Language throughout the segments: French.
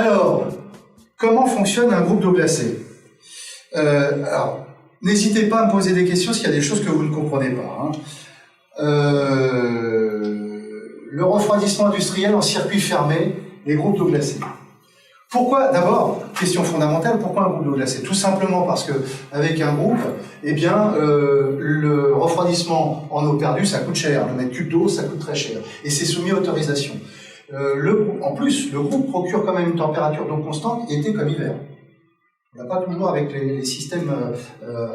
Alors, comment fonctionne un groupe d'eau glacée? Alors, n'hésitez pas à me poser des questions s'il y a des choses que vous ne comprenez pas. Le refroidissement industriel en circuit fermé, les groupes d'eau glacée. Pourquoi, d'abord, question fondamentale, pourquoi un groupe d'eau glacée? Tout simplement parce que avec un groupe, eh bien, le refroidissement en eau perdue, ça coûte cher. Le mètre cube d'eau, ça coûte très cher. Et c'est soumis à autorisation. En plus, le groupe procure quand même une température d'eau constante, été comme hiver. On n'a pas toujours avec les systèmes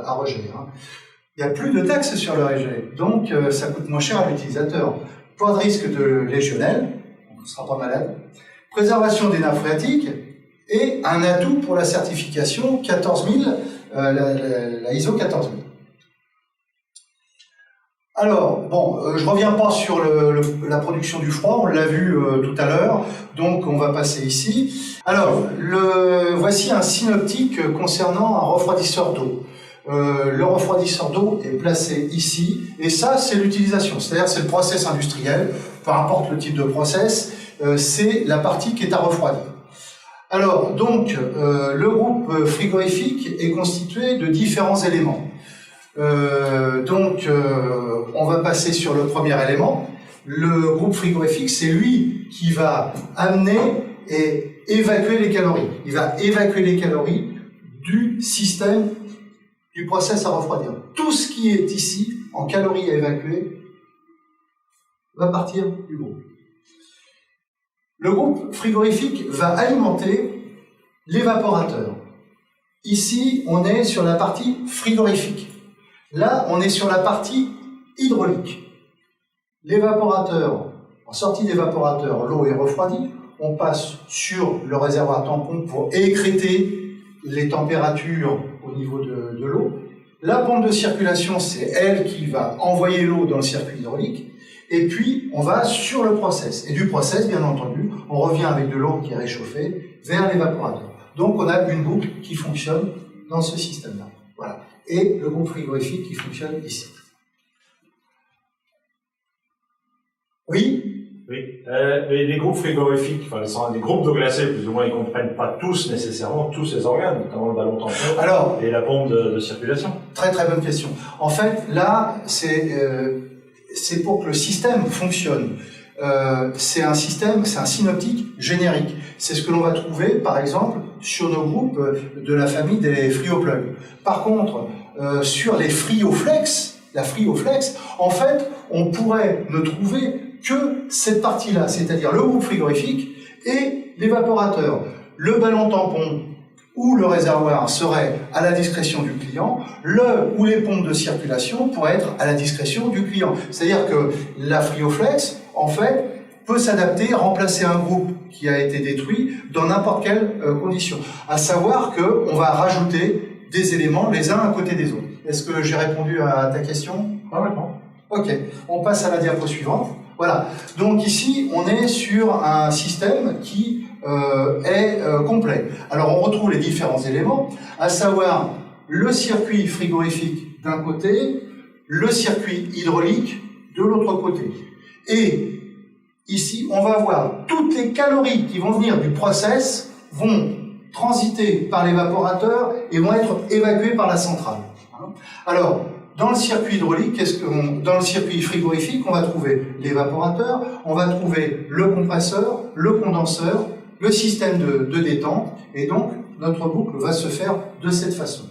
à rejet. Il n'y a plus de taxes sur le rejet, donc ça coûte moins cher à l'utilisateur. Pas de risque de légionnelle, on ne sera pas malade. Préservation des nappes phréatiques et un atout pour la certification 14000, la ISO 14000. Alors, bon, je ne reviens pas sur la production du froid, on l'a vu tout à l'heure, donc on va passer ici. Alors, voici un synoptique concernant un refroidisseur d'eau. Le refroidisseur d'eau est placé ici, et ça, c'est l'utilisation, c'est-à-dire c'est le process industriel, peu importe le type de process, c'est la partie qui est à refroidir. Alors, donc, le groupe frigorifique est constitué de différents éléments. On va passer sur le premier élément. Le groupe frigorifique, c'est lui qui va amener et évacuer les calories. Il va évacuer les calories du système du process à refroidir. Tout ce qui est ici, en calories à évacuer, va partir du groupe. Le groupe frigorifique va alimenter l'évaporateur. Ici, on est sur la partie frigorifique. Là, on est sur la partie hydraulique. L'évaporateur, en sortie d'évaporateur, l'eau est refroidie. On passe sur le réservoir tampon pour écrêter les températures au niveau de l'eau. La pompe de circulation, c'est elle qui va envoyer l'eau dans le circuit hydraulique. Et puis, on va sur le process. Et du process, bien entendu, on revient avec de l'eau qui est réchauffée vers l'évaporateur. Donc, on a une boucle qui fonctionne dans ce système-là. Voilà. Et le groupe frigorifique qui fonctionne ici. Oui? Oui. Les groupes frigorifiques, enfin les groupes d'eau glacée, plus ou moins, ils ne comprennent pas tous nécessairement tous ces organes, notamment le ballon tampon et la pompe de circulation. Très très bonne question. En fait, là, c'est pour que le système fonctionne. C'est un système, c'est un synoptique générique. C'est ce que l'on va trouver, par exemple, sur nos groupes de la famille des FrioPlug. Par contre, sur les FrioFlex, la FrioFlex, en fait, on pourrait ne trouver que cette partie-là, c'est-à-dire le groupe frigorifique et l'évaporateur. Le ballon tampon ou le réservoir serait à la discrétion du client, ou les pompes de circulation pourraient être à la discrétion du client. C'est-à-dire que la FrioFlex, en fait, peut s'adapter, remplacer un groupe qui a été détruit dans n'importe quelle condition. À savoir qu'on va rajouter des éléments les uns à côté des autres. Est-ce que j'ai répondu à ta question? Complètement. Ok, on passe à la diapo suivante. Voilà, donc ici, on est sur un système qui est complet. Alors, on retrouve les différents éléments, à savoir le circuit frigorifique d'un côté, le circuit hydraulique de l'autre côté. Et ici, on va voir toutes les calories qui vont venir du process vont transiter par l'évaporateur et vont être évacuées par la centrale. Alors, dans le circuit hydraulique, dans le circuit frigorifique, on va trouver l'évaporateur, on va trouver le compresseur, le condenseur, le système de détente, et donc notre boucle va se faire de cette façon.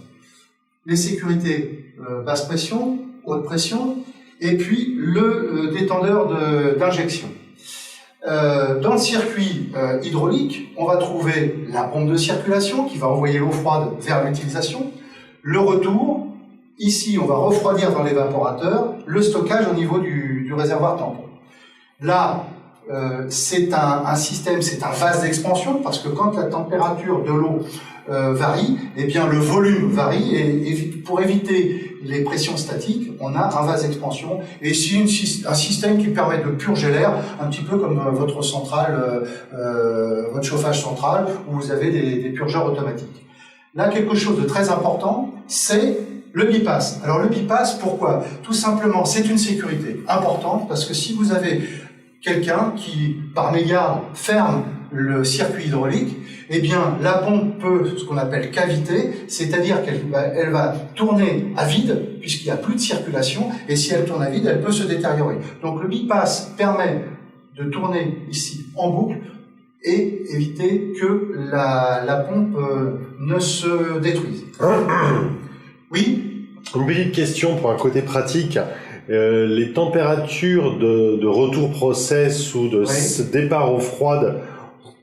Les sécurités basse pression, haute pression, et puis le détendeur d'injection. Dans le circuit hydraulique, on va trouver la pompe de circulation qui va envoyer l'eau froide vers l'utilisation, le retour. Ici, on va refroidir dans l'évaporateur, le stockage au niveau du réservoir tampon. Là, c'est un système, c'est un vase d'expansion, parce que quand la température de l'eau varie, eh bien le volume varie, et pour éviter les pressions statiques, on a un vase d'expansion, et c'est un système qui permet de purger l'air, un petit peu comme votre centrale, votre chauffage central, où vous avez des purgeurs automatiques. Là, quelque chose de très important, c'est le bypass. Alors le bypass, pourquoi? Tout simplement, c'est une sécurité importante, parce que si vous avez quelqu'un qui, par mégarde, ferme le circuit hydraulique, eh bien la pompe peut, ce qu'on appelle caviter, c'est-à-dire qu'elle va tourner à vide, puisqu'il n'y a plus de circulation, et si elle tourne à vide, elle peut se détériorer. Donc le bypass permet de tourner ici en boucle, et éviter que la pompe ne se détruise. Oui ? Une petite question pour un côté pratique. Les températures de retour process ou de départ eau froide,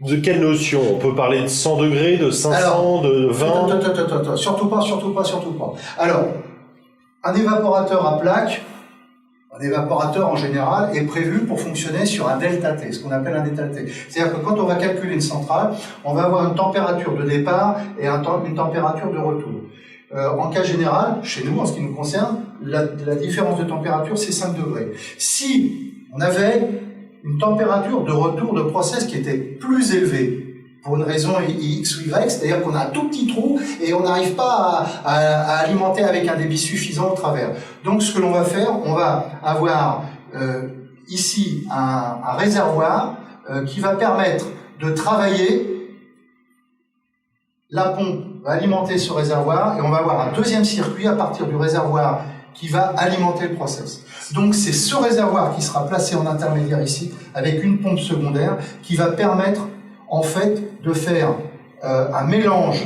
de quelle notion? On peut parler de 100 degrés, de 500, alors, de 20? Surtout pas. Alors, un évaporateur à plaque, un évaporateur en général est prévu pour fonctionner sur un delta-T, ce qu'on appelle un delta-T. C'est-à-dire que quand on va calculer une centrale, on va avoir une température de départ et une température de retour. En cas général, chez nous, en ce qui nous concerne, la différence de température, c'est 5 degrés. Si on avait une température de retour de process qui était plus élevée, pour une raison X ou Y, c'est-à-dire qu'on a un tout petit trou et on n'arrive pas à alimenter avec un débit suffisant au travers. Donc ce que l'on va faire, on va avoir ici un réservoir qui va permettre de travailler. La pompe va alimenter ce réservoir et on va avoir un deuxième circuit à partir du réservoir qui va alimenter le process. Donc c'est ce réservoir qui sera placé en intermédiaire ici avec une pompe secondaire qui va permettre en fait de faire un mélange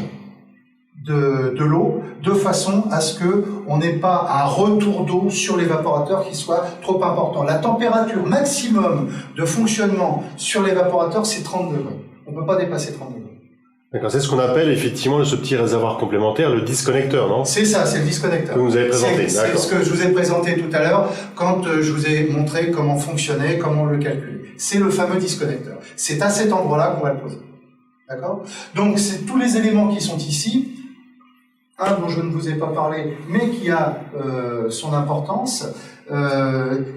de l'eau de façon à ce qu'on n'ait pas un retour d'eau sur l'évaporateur qui soit trop important. La température maximum de fonctionnement sur l'évaporateur, c'est 30 degrés. On ne peut pas dépasser 30 degrés. D'accord, c'est ce qu'on appelle effectivement ce petit réservoir complémentaire, le disconnecteur, non? C'est ça, c'est le disconnecteur. Que vous avez présenté, c'est ce que je vous ai présenté tout à l'heure quand je vous ai montré comment fonctionnait, comment le calculer. C'est le fameux disconnecteur. C'est à cet endroit-là qu'on va le poser. D'accord? Donc, c'est tous les éléments qui sont ici. Un dont je ne vous ai pas parlé, mais qui a son importance,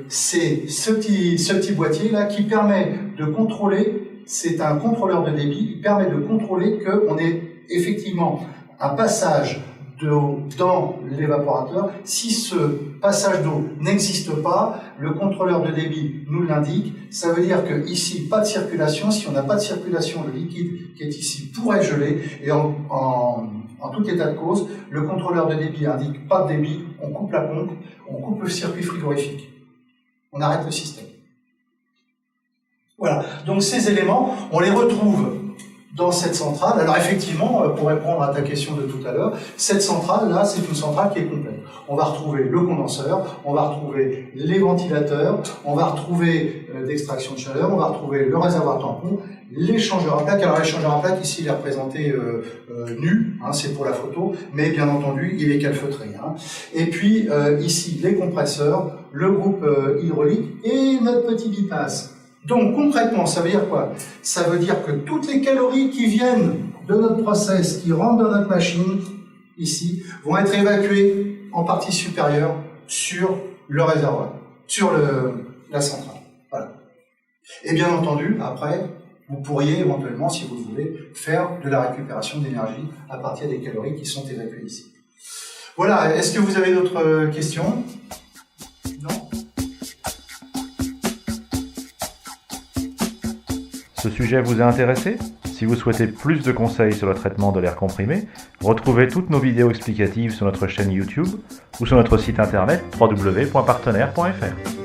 c'est ce petit boîtier-là qui permet de contrôler. C'est un contrôleur de débit, il permet de contrôler qu'on ait effectivement un passage d'eau dans l'évaporateur. Si ce passage d'eau n'existe pas, le contrôleur de débit nous l'indique. Ça veut dire que ici, pas de circulation. Si on n'a pas de circulation, le liquide qui est ici pourrait geler. Et en tout état de cause, le contrôleur de débit indique pas de débit, on coupe la pompe, on coupe le circuit frigorifique. On arrête le système. Voilà, donc ces éléments, on les retrouve dans cette centrale. Alors effectivement, pour répondre à ta question de tout à l'heure, cette centrale-là, c'est une centrale qui est complète. On va retrouver le condenseur, on va retrouver les ventilateurs, on va retrouver d'extraction de chaleur, on va retrouver le réservoir tampon, l'échangeur à plaque. Alors l'échangeur à plaque, ici, il est représenté nu, hein, c'est pour la photo, mais bien entendu, il est calfeutré. Hein. Et puis ici, les compresseurs, le groupe hydraulique et notre petit bypass. Donc concrètement, ça veut dire quoi? Ça veut dire que toutes les calories qui viennent de notre process, qui rentrent dans notre machine, ici, vont être évacuées en partie supérieure sur le réservoir, sur la centrale. Voilà. Et bien entendu, après, vous pourriez éventuellement, si vous le voulez, faire de la récupération d'énergie à partir des calories qui sont évacuées ici. Voilà, est-ce que vous avez d'autres questions? Non? Ce sujet vous a intéressé? Si vous souhaitez plus de conseils sur le traitement de l'air comprimé, retrouvez toutes nos vidéos explicatives sur notre chaîne YouTube ou sur notre site internet www.partenaire.fr.